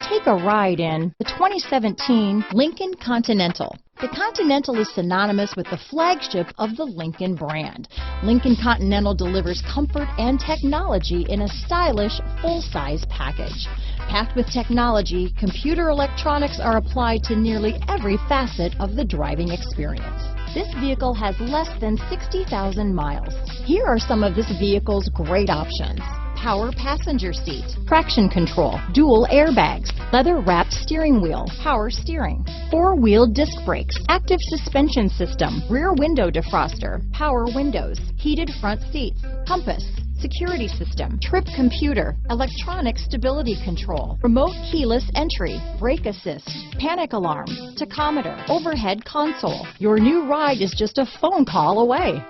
Take a ride in the 2017 Lincoln Continental. The Continental is synonymous with the flagship of the Lincoln brand. Lincoln Continental delivers comfort and technology in a stylish, full-size package. Packed with technology, computer electronics are applied to nearly every facet of the driving experience. This vehicle has less than 60,000 miles. Here are some of this vehicle's great options: power passenger seat, traction control, dual airbags, leather-wrapped steering wheel, power steering, four-wheel disc brakes, active suspension system, rear window defroster, power windows, heated front seats, compass, security system, trip computer, electronic stability control, remote keyless entry, brake assist, panic alarm, tachometer, overhead console. Your new ride is just a phone call away.